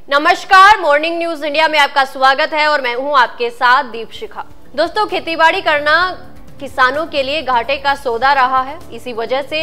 नमस्कार, morning news India में आपका स्वागत है और मैं हूं आपके साथ दीपशिखा। दोस्तों, खेतीबाड़ी करना किसानों के लिए घाटे का सौदा रहा है। इसी वजह से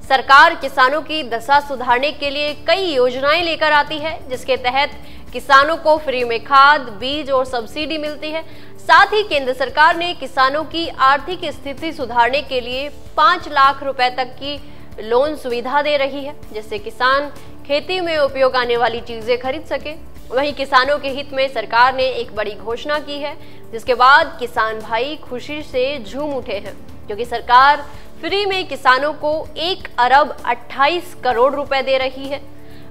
सरकार किसानों की दशा सुधारने के लिए कई योजनाएं लेकर आती है, जिसके तहत किसानों को फ्री में खाद, बीज और सब्सिडी मिलती है। साथ ही केंद्र सरकार ने किसानों की आर्थिक स्थिति सुधारने के लिए 5 लाख रुपए तक की लोन सुविधा दे रही है, जिससे किसान खेती में उपयोग आने वाली चीजें खरीद सके। वहीं किसानों के हित में सरकार ने एक बड़ी घोषणा की है, जिसके बाद किसान भाई खुशी से झूम उठे हैं, क्योंकि सरकार फ्री में किसानों को 1 अरब 28 करोड़ रुपए दे रही है।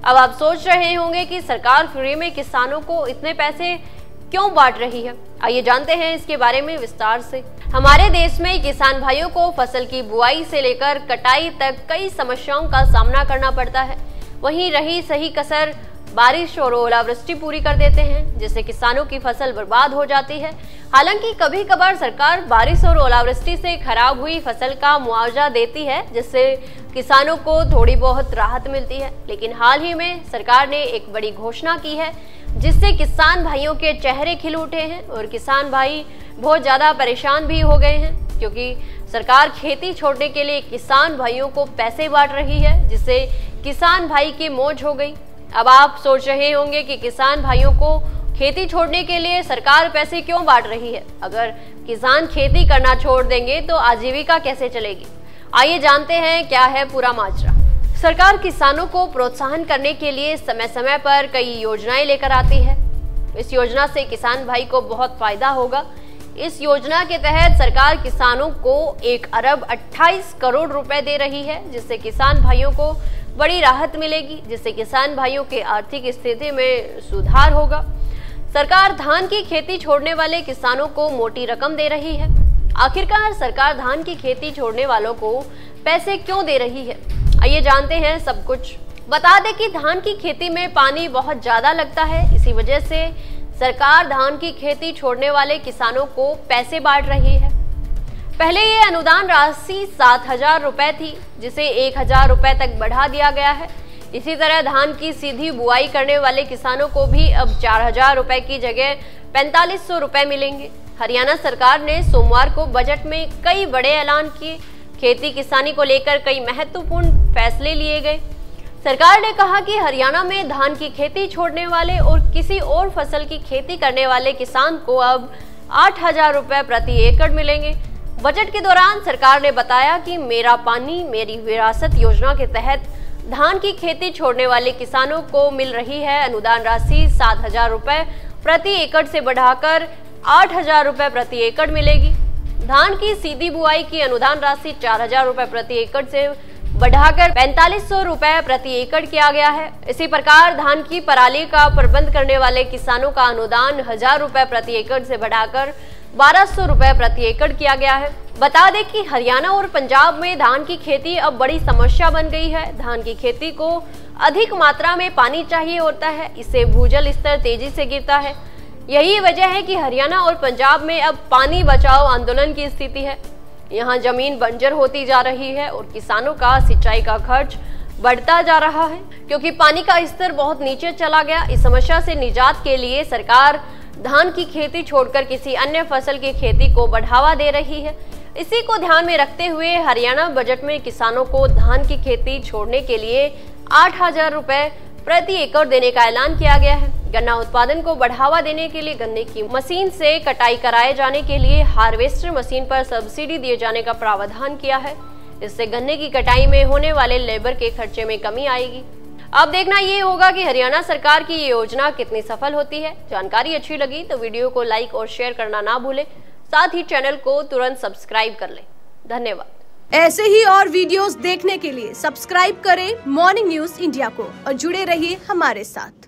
अब आप सोच रहे होंगे कि सरकार फ्री में किसानों को इतने पैसे क्यों बांट रही है। आइए जानते हैं इसके बारे में विस्तार से। हमारे देश में किसान भाइयों को फसल की बुआई से लेकर कटाई तक कई समस्याओं का सामना करना पड़ता है। वहीं रही सही कसर बारिश और ओलावृष्टि पूरी कर देते हैं, जिससे किसानों की फसल बर्बाद हो जाती है। हालांकि कभी कभार सरकार बारिश और ओलावृष्टि से खराब हुई फसल का मुआवजा देती है, जिससे किसानों को थोड़ी बहुत राहत मिलती है। लेकिन हाल ही में सरकार ने एक बड़ी घोषणा की है, जिससे किसान भाइयों के चेहरे खिल उठे हैं और किसान भाई बहुत ज्यादा परेशान भी हो गए हैं, क्योंकि सरकार खेती छोड़ने के लिए किसान भाइयों को पैसे बांट रही है, जिससे किसान भाई की मौज हो गई। अब आप सोच रहे होंगे कि किसान भाइयों को खेती छोड़ने के लिए सरकार पैसे क्यों बांट रही है। अगर किसान खेती करना छोड़ देंगे तो आजीविका कैसे चलेगी। आइए जानते हैं क्या है पूरा माजरा। सरकार किसानों को प्रोत्साहन करने के लिए समय समय पर कई योजनाएं लेकर आती है। इस योजना से किसान भाई को बहुत फायदा होगा। इस योजना के तहत सरकार किसानों को 1 अरब 28 करोड़ रुपए दे रही है, जिससे किसान भाइयों को बड़ी राहत मिलेगी, जिससे किसान भाइयों के आर्थिक स्थिति में सुधार होगा। सरकार धान की खेती छोड़ने वाले किसानों को मोटी रकम दे रही है। आखिरकार सरकार धान की खेती छोड़ने वालों को पैसे क्यों दे रही है, आइए जानते हैं सब कुछ। बता दें कि धान की खेती में पानी बहुत ज्यादा लगता है। इसी वजह से सरकार धान की खेती छोड़ने वाले किसानों को पैसे बांट रही है। पहले ये अनुदान राशि 7,000 रुपए थी, जिसे 1,000 रुपए तक बढ़ा दिया गया है। इसी तरह धान की सीधी बुआई करने वाले किसानों को भी अब 4,000 रुपए की जगह 4,500 रुपए मिलेंगे। हरियाणा सरकार ने सोमवार को बजट में कई बड़े ऐलान किए। खेती किसानी को लेकर कई महत्वपूर्ण फैसले लिए गए। सरकार ने कहा कि हरियाणा में धान की खेती छोड़ने वाले और किसी और फसल की खेती करने वाले किसान को अब 8,000 रुपए प्रति एकड़ मिलेंगे। बजट के दौरान सरकार ने बताया कि मेरा पानी मेरी विरासत योजना के तहत धान की खेती छोड़ने वाले किसानों को मिल रही है अनुदान राशि 7,000 रुपए प्रति एकड़ से बढ़ाकर 8,000 रुपए प्रति एकड़ मिलेगी। धान की सीधी बुआई की अनुदान राशि 4,000 रुपए प्रति एकड़ से बढ़ाकर 4,500 रुपए प्रति एकड़ किया गया है। इसी प्रकार धान की पराली का प्रबंध करने वाले किसानों का अनुदान 1,000 रुपए प्रति एकड़ से बढ़ाकर 1,200 रुपए प्रति एकड़ किया गया है। बता दें कि हरियाणा और पंजाब में धान की खेती अब बड़ी समस्या बन गई है। धान की खेती को अधिक मात्रा में पानी चाहिए होता है, इससे भूजल स्तर तेजी से गिरता है। यही वजह है कि हरियाणा और पंजाब में अब पानी बचाओ आंदोलन की स्थिति है। यहाँ जमीन बंजर होती जा रही है और किसानों का सिंचाई का खर्च बढ़ता जा रहा है, क्योंकि पानी का स्तर बहुत नीचे चला गया। इस समस्या से निजात के लिए सरकार धान की खेती छोड़कर किसी अन्य फसल की खेती को बढ़ावा दे रही है। इसी को ध्यान में रखते हुए हरियाणा बजट में किसानों को धान की खेती छोड़ने के लिए 8,000 रुपए प्रति एकड़ देने का ऐलान किया गया है। गन्ना उत्पादन को बढ़ावा देने के लिए गन्ने की मशीन से कटाई कराए जाने के लिए हार्वेस्टर मशीन पर सब्सिडी दिए जाने का प्रावधान किया है। इससे गन्ने की कटाई में होने वाले लेबर के खर्चे में कमी आएगी। अब देखना ये होगा कि हरियाणा सरकार की ये योजना कितनी सफल होती है। जानकारी अच्छी लगी तो वीडियो को लाइक और शेयर करना ना भूलें। साथ ही चैनल को तुरंत सब्सक्राइब कर लें। धन्यवाद। ऐसे ही और वीडियोस देखने के लिए सब्सक्राइब करें मॉर्निंग न्यूज इंडिया को और जुड़े रहिए हमारे साथ।